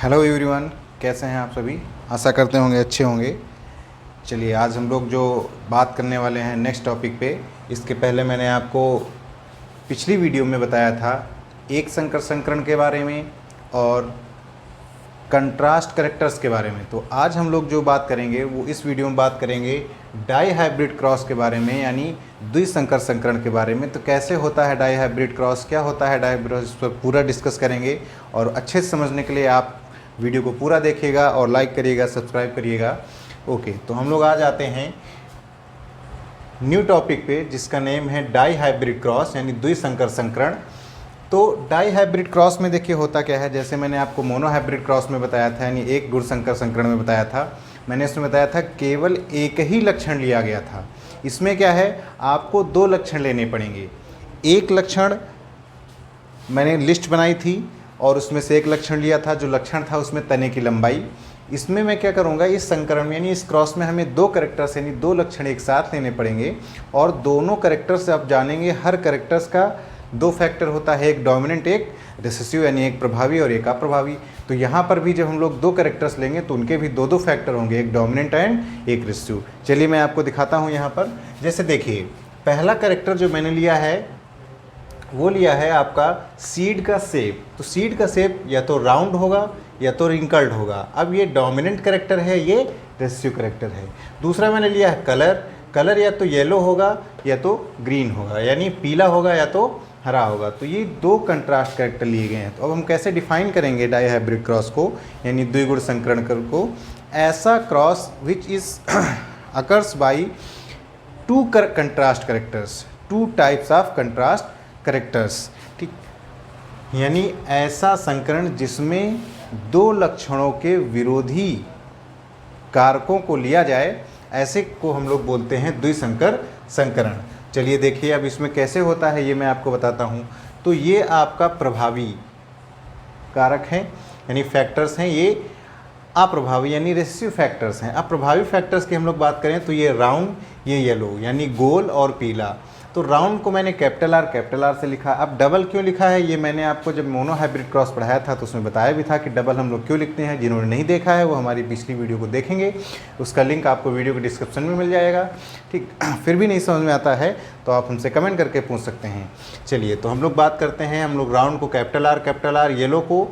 Hello everyone, कैसे हैं आप सभी। आशा करते होंगे अच्छे होंगे। चलिए, आज हम लोग जो बात करने वाले हैं नेक्स्ट टॉपिक पे, इसके पहले मैंने आपको पिछली वीडियो में बताया था एक संकर संकरण के बारे में और कंट्रास्ट करेक्टर्स के बारे में। तो आज हम लोग जो बात करेंगे वो इस वीडियो में बात करेंगे डाई हाइब्रिड क्रॉस के बारे में, यानी द्विसंकर संकरण के बारे में। तो कैसे होता है डाई हाइब्रिड क्रॉस, क्या होता है डाई हाइब्रिड क्रॉस, इस पर पूरा डिस्कस करेंगे। और अच्छे से समझने के लिए आप वीडियो को पूरा देखिएगा और लाइक करिएगा, सब्सक्राइब करिएगा। ओके, तो हम लोग आज आते हैं न्यू टॉपिक पे, जिसका नेम है डाई हाइब्रिड क्रॉस यानी द्विसंकर संकरण। तो डाई हाइब्रिड क्रॉस में देखिए होता क्या है, जैसे मैंने आपको मोनो हाइब्रिड क्रॉस में बताया था, यानी एक गुण संकर संकरण में बताया था। मैंने इसमें बताया था केवल एक ही लक्षण लिया गया था। इसमें क्या है, आपको दो लक्षण लेने पड़ेंगे। एक लक्षण मैंने लिस्ट बनाई थी और उसमें से एक लक्षण लिया था, जो लक्षण था उसमें तने की लंबाई। इसमें मैं क्या करूंगा, इस संकरण में यानी इस क्रॉस में हमें दो कैरेक्टर्स यानी दो लक्षण एक साथ लेने पड़ेंगे। और दोनों कैरेक्टर्स आप जानेंगे, हर कैरेक्टर्स का दो फैक्टर होता है, एक डोमिनेंट एक रिसेसिव, यानी एक प्रभावी और एक अप्रभावी। तो यहाँ पर भी जब हम लोग दो कैरेक्टर्स लेंगे तो उनके भी दो दो फैक्टर होंगे, एक डोमिनेंट एंड एक रिसेसिव। चलिए मैं आपको दिखाता हूँ यहाँ पर। जैसे देखिए, पहला कैरेक्टर जो मैंने लिया है वो लिया है आपका सीड का शेप। तो सीड का शेप या तो राउंड होगा या तो रिंकल्ड होगा। अब ये डोमिनेंट कैरेक्टर है, ये रिसेसिव कैरेक्टर है। दूसरा मैंने लिया है कलर या तो येलो होगा या तो ग्रीन होगा, यानी पीला होगा या तो हरा होगा। तो ये दो कंट्रास्ट कैरेक्टर लिए गए हैं। तो अब हम कैसे डिफाइन करेंगे डाई हाइब्रिड क्रॉस को, यानी द्विगुण संकरण को। ऐसा cross which is occurs by two contrast characters, two types of contrast characters, ठीक। यानी ऐसा संकरण जिसमें दो लक्षणों के विरोधी कारकों को लिया जाए, ऐसे को हम लोग बोलते हैं द्विसंकर संकरण। चलिए देखिए, अब इसमें कैसे होता है ये मैं आपको बताता हूँ। तो ये आपका प्रभावी कारक हैं, यानी फैक्टर्स हैं। ये अप्रभावी यानी रेसिसिव फैक्टर्स हैं। अप्रभावी फैक्टर्स की हम लोग बात करें तो ये राउंड, ये येलो, यानी गोल और पीला। तो राउंड को मैंने कैपिटल आर से लिखा। अब डबल क्यों लिखा है, ये मैंने आपको जब मोनो हाइब्रिड क्रॉस पढ़ाया था तो उसमें बताया भी था कि डबल हम लोग क्यों लिखते हैं। जिन्होंने नहीं देखा है वो हमारी पिछली वीडियो को देखेंगे, उसका लिंक आपको वीडियो के डिस्क्रिप्शन में मिल जाएगा, ठीक। फिर भी नहीं समझ में आता है तो आप हमसे कमेंट करके पूछ सकते हैं। चलिए, तो हम लोग बात करते हैं। हम लोग राउंड को कैपिटल आर, येलो को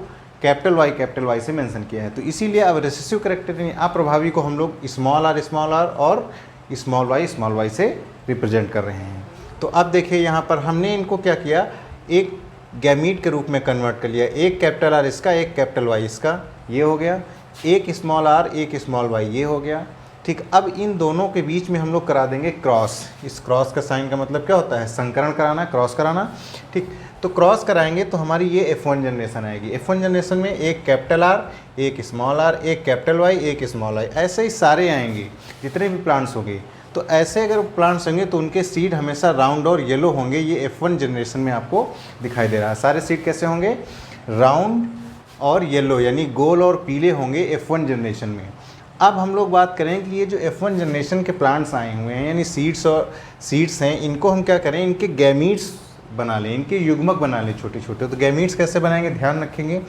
कैपिटल वाई से मेंशन किया है। तो इसीलिए अब रेसिसिव कैरेक्टर यानी अप्रभावी को हम लोग स्मॉल आर और स्मॉल वाई से रिप्रेजेंट कर रहे हैं। तो अब देखिए यहाँ पर हमने इनको क्या किया, एक गैमीट के रूप में कन्वर्ट कर लिया। एक कैपिटल आर इसका, एक कैपिटल वाई इसका, ये हो गया। एक स्मॉल आर, एक स्मॉल वाई, ये हो गया, ठीक। अब इन दोनों के बीच में हम लोग करा देंगे क्रॉस। इस क्रॉस का साइन का मतलब क्या होता है, संकरण कराना, क्रॉस कराना, ठीक। तो क्रॉस कराएंगे तो हमारी ये F1 जनरेशन आएगी। F1 जनरेशन में एक कैपिटल आर, एक स्मॉल आर, एक कैपिटल वाई, एक स्मॉल वाई, ऐसे ही सारे आएंगे जितने भी प्लांट्स होंगे। तो ऐसे अगर प्लांट्स होंगे तो उनके सीड हमेशा राउंड और येलो होंगे। ये F1 जनरेशन में आपको दिखाई दे रहा है। सारे सीड कैसे होंगे, राउंड और येलो, यानी गोल और पीले होंगे F1 जनरेशन में। अब हम लोग बात करें कि ये जो F1 जनरेशन के प्लांट्स आए हुए हैं, यानी सीड्स हैं, इनको हम क्या करें, इनके गैमीट्स बना लें, इनके युग्मक बना लें छोटे छोटे। तो गैमीट्स कैसे बनाएंगे, ध्यान रखेंगे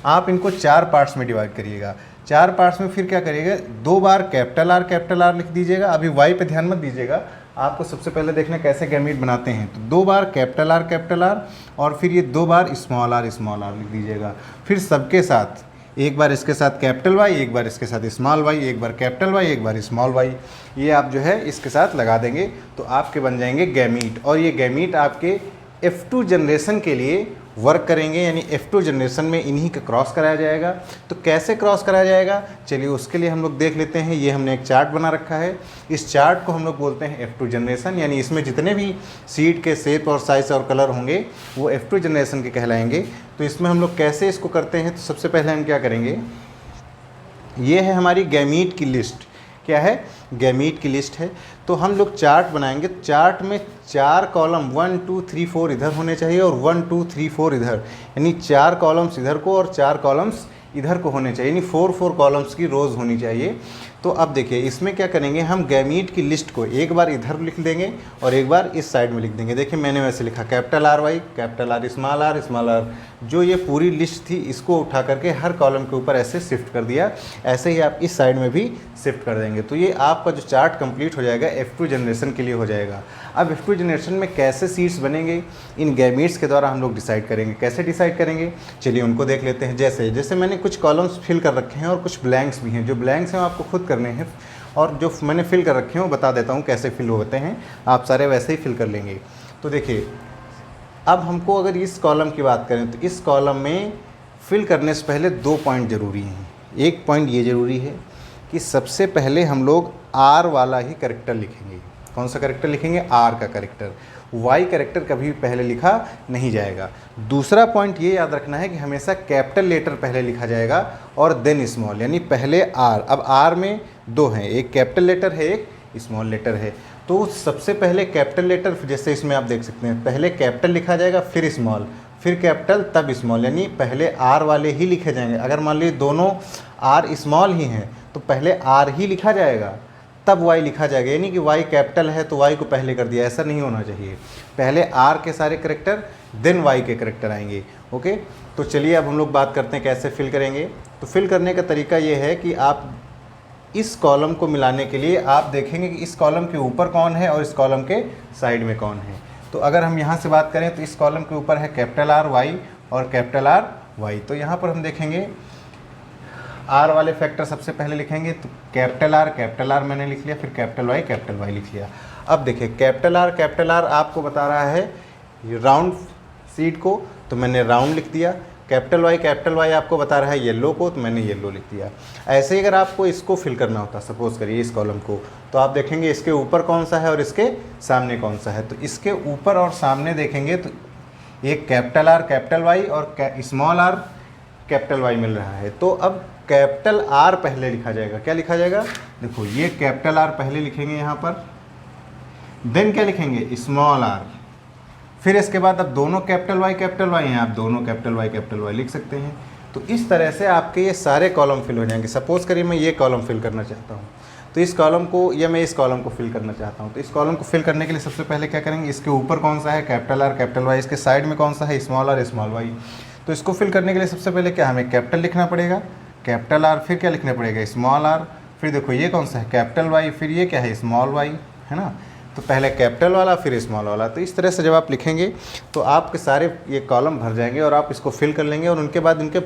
आप, इनको 4 पार्ट्स में डिवाइड करिएगा। 4 पार्ट्स में फिर क्या करिएगा, 2 बार कैपिटल आर लिख दीजिएगा। अभी वाई पे ध्यान मत दीजिएगा, आपको सबसे पहले देखना कैसे गैमीट बनाते हैं। तो 2 बार कैपिटल आर और फिर ये 2 बार स्मॉल आर लिख दीजिएगा। फिर सबके साथ एक बार इसके साथ कैपिटल वाई, एक बार इसके साथ स्मॉल वाई, एक बार कैपिटल वाई, एक बार स्मॉल वाई, ये आप जो है इसके साथ लगा देंगे तो आपके बन जाएंगे गैमीट। और ये गैमीट आपके F2 जनरेशन के लिए वर्क करेंगे, यानी F2 जनरेशन में इन्हीं का क्रॉस कराया जाएगा। तो कैसे क्रॉस कराया जाएगा, चलिए उसके लिए हम लोग देख लेते हैं। ये हमने एक चार्ट बना रखा है। इस चार्ट को हम लोग बोलते हैं F2 जनरेशन, यानी इसमें जितने भी सीड के शेप और साइज और कलर होंगे वो F2 जनरेशन के कहलाएंगे। तो इसमें हम लोग कैसे इसको करते हैं, तो सबसे पहले हम क्या करेंगे, ये है हमारी गैमीट की लिस्ट। क्या है, गैमीट की लिस्ट है। तो हम लोग चार्ट बनाएंगे। चार्ट में 4 कॉलम 1 2 3 4 इधर होने चाहिए और 1 2 3 4 इधर, यानी 4 कॉलम्स इधर को और 4 कॉलम्स इधर को होने चाहिए, यानी 4 4 कॉलम्स की रोज़ होनी चाहिए। तो अब देखिए इसमें क्या करेंगे, हम गैमीट की लिस्ट को एक बार इधर लिख देंगे और एक बार इस साइड में लिख देंगे। देखिए मैंने वैसे लिखा capital R Y, capital R, small R, जो ये पूरी लिस्ट थी इसको उठा करके हर कॉलम के ऊपर ऐसे शिफ्ट कर दिया। ऐसे ही आप इस साइड में भी शिफ्ट कर देंगे। तो ये आपका जो चार्ट कंप्लीट हो जाएगा F2 जनरेशन के लिए हो जाएगा। अब F2 जनरेशन में कैसे सीड्स बनेंगे, इन गैमीट्स के द्वारा हम लोग डिसाइड करेंगे। कैसे डिसाइड करेंगे, चलिए उनको देख लेते हैं। जैसे मैंने कुछ कॉलम्स फिल कर रखे हैं और कुछ ब्लैंक्स भी हैं। जो ब्लैंक्स हैं वो आपको खुद करने हैं और जो मैंने फिल कर रखे हैं वो बता देता हूँ कैसे फिल होते हैं। आप सारे वैसे ही फिल कर लेंगे। तो देखिए अब हमको अगर इस कॉलम की बात करें तो इस कॉलम में फिल करने से पहले 2 पॉइंट ज़रूरी हैं। एक पॉइंट ये ज़रूरी है कि सबसे पहले हम लोग आर वाला ही कैरेक्टर लिखेंगे। कौन सा कैरेक्टर लिखेंगे, आर का कैरेक्टर। वाई कैरेक्टर कभी भी पहले लिखा नहीं जाएगा। दूसरा पॉइंट ये याद रखना है कि हमेशा कैपिटल लेटर पहले लिखा जाएगा और देन स्मॉल, यानी पहले आर। अब आर में 2 हैं, एक कैपिटल लेटर है एक स्मॉल लेटर है। तो सबसे पहले कैपिटल लेटर, जैसे इसमें आप देख सकते हैं, पहले कैपिटल लिखा जाएगा फिर स्मॉल, फिर कैपिटल तब स्मॉल, यानी पहले आर वाले ही लिखे जाएंगे। अगर मान लीजिए दोनों आर स्मॉल ही हैं तो पहले आर ही लिखा जाएगा तब वाई लिखा जाएगा, यानी कि वाई कैपिटल है तो वाई को पहले कर दिया। ऐसा नहीं होना चाहिए, पहले आर के सारे करेक्टर देन वाई के करेक्टर आएंगे। ओके, तो चलिए अब हम लोग बात करते हैं कैसे फिल करेंगे। तो फिल करने का तरीका ये है कि आप इस कॉलम को मिलाने के लिए आप देखेंगे कि इस कॉलम के ऊपर कौन है और इस कॉलम के साइड में कौन है। तो अगर हम यहाँ से बात करें तो इस कॉलम के ऊपर है कैपिटल आर वाई और कैपिटल आर वाई। तो यहाँ पर हम देखेंगे आर वाले फैक्टर सबसे पहले लिखेंगे। तो कैपिटल आर मैंने लिख लिया, फिर कैपिटल वाई लिख लिया। अब देखिए कैपिटल आर आपको बता रहा है राउंड सीड को, तो मैंने राउंड लिख दिया। कैपिटल वाई आपको बता रहा है येलो को, तो मैंने येलो लिख दिया। ऐसे ही अगर आपको इसको फिल करना होता, सपोज करिए इस कॉलम को, तो आप देखेंगे इसके ऊपर कौन सा है और इसके सामने कौन सा है। तो इसके ऊपर और सामने देखेंगे तो एक कैपिटल आर कैपिटल वाई और स्मॉल आर कैपिटल वाई मिल रहा है। तो अब कैपिटल आर पहले लिखा जाएगा। क्या लिखा जाएगा, देखो ये कैपिटल आर पहले लिखेंगे यहाँ पर, देन क्या लिखेंगे स्मॉल आर, फिर इसके बाद अब दोनों कैपिटल वाई हैं, आप दोनों कैपिटल वाई लिख सकते हैं। तो इस तरह से आपके ये सारे कॉलम फिल हो जाएंगे। सपोज़ करिए मैं ये कॉलम फिल करना चाहता हूँ, तो इस कॉलम को या मैं इस कॉलम को फिल करना चाहता हूँ। तो इस कॉलम को फिल करने के लिए सबसे पहले क्या करेंगे, इसके ऊपर कौन सा है कैपिटल आर कैपिटल वाई, इसके साइड में कौन सा है स्मॉल आर स्मॉल वाई। तो इसको फिल करने के लिए सबसे पहले क्या हमें कैपिटल लिखना पड़ेगा, कैपिटल आर, फिर क्या लिखना पड़ेगा स्मॉल आर, फिर देखो ये कौन सा है कैपिटल वाई, फिर ये क्या है स्मॉल वाई, है ना। तो पहले कैपिटल वाला फिर स्मॉल वाला। तो इस तरह से जब आप लिखेंगे तो आपके सारे ये कॉलम भर जाएंगे और आप इसको फिल कर लेंगे और उनके बाद इनके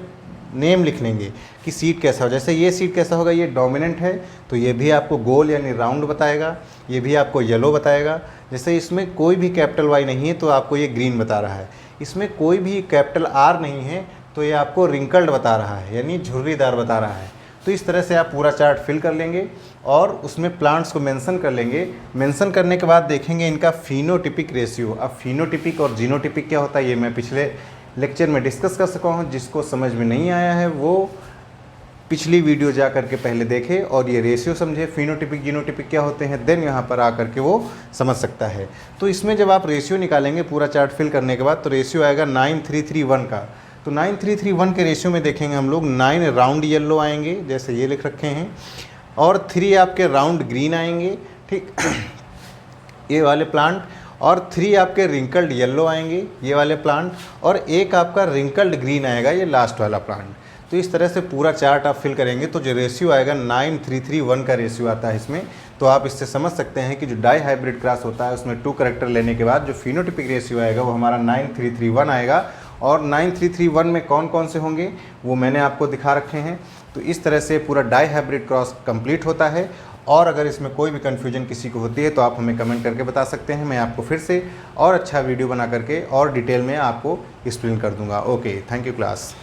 नेम लिख लेंगे कि सीट कैसा हो। जैसे ये सीट कैसा होगा, ये डोमिनेंट है तो ये भी आपको गोल यानी राउंड बताएगा, ये भी आपको येलो बताएगा। जैसे इसमें कोई भी कैपिटल वाई नहीं है तो आपको ये ग्रीन बता रहा है, इसमें कोई भी कैपिटल आर नहीं है तो ये आपको रिंकल्ड बता रहा है यानी झुर्रीदार बता रहा है। तो इस तरह से आप पूरा चार्ट फिल कर लेंगे और उसमें प्लांट्स को मेंशन कर लेंगे। मेंशन करने के बाद देखेंगे इनका फिनोटिपिक रेशियो। अब फिनोटिपिक और जीनोटिपिक क्या होता है ये मैं पिछले लेक्चर में डिस्कस कर सका हूँ। जिसको समझ में नहीं आया है वो पिछली वीडियो जा करके पहले देखे और ये रेशियो समझे, फिनोटिपिक जीनोटिपिक क्या होते हैं, देन यहाँ पर आकर के वो समझ सकता है। तो इसमें जब आप रेशियो निकालेंगे पूरा चार्ट फिल करने के बाद तो रेशियो आएगा 9331 का। तो 9331 के रेशियो में देखेंगे हम लोग 9 राउंड येलो आएंगे जैसे ये लिख रखे हैं और 3 आपके राउंड ग्रीन आएंगे, ठीक ये वाले प्लांट, और 3 आपके रिंकल्ड येलो आएंगे ये वाले प्लांट, और एक आपका रिंकल्ड ग्रीन आएगा ये लास्ट वाला प्लांट। तो इस तरह से पूरा चार्ट आप फिल करेंगे तो जो रेशियो आएगा 9331 का रेशियो आता है इसमें। तो आप इससे समझ सकते हैं कि जो डाई हाइब्रिड क्रॉस होता है उसमें 2 करैक्टर लेने के बाद जो फिनोटिपिक रेशियो आएगा वो हमारा 9331 आएगा। और 9331 में कौन कौन से होंगे वो मैंने आपको दिखा रखे हैं। तो इस तरह से पूरा डाई हाइब्रिड क्रॉस कंप्लीट होता है। और अगर इसमें कोई भी कन्फ्यूजन किसी को होती है तो आप हमें कमेंट करके बता सकते हैं, मैं आपको फिर से और अच्छा वीडियो बना करके और डिटेल में आपको एक्सप्लेन कर दूंगा। Okay, thank you class.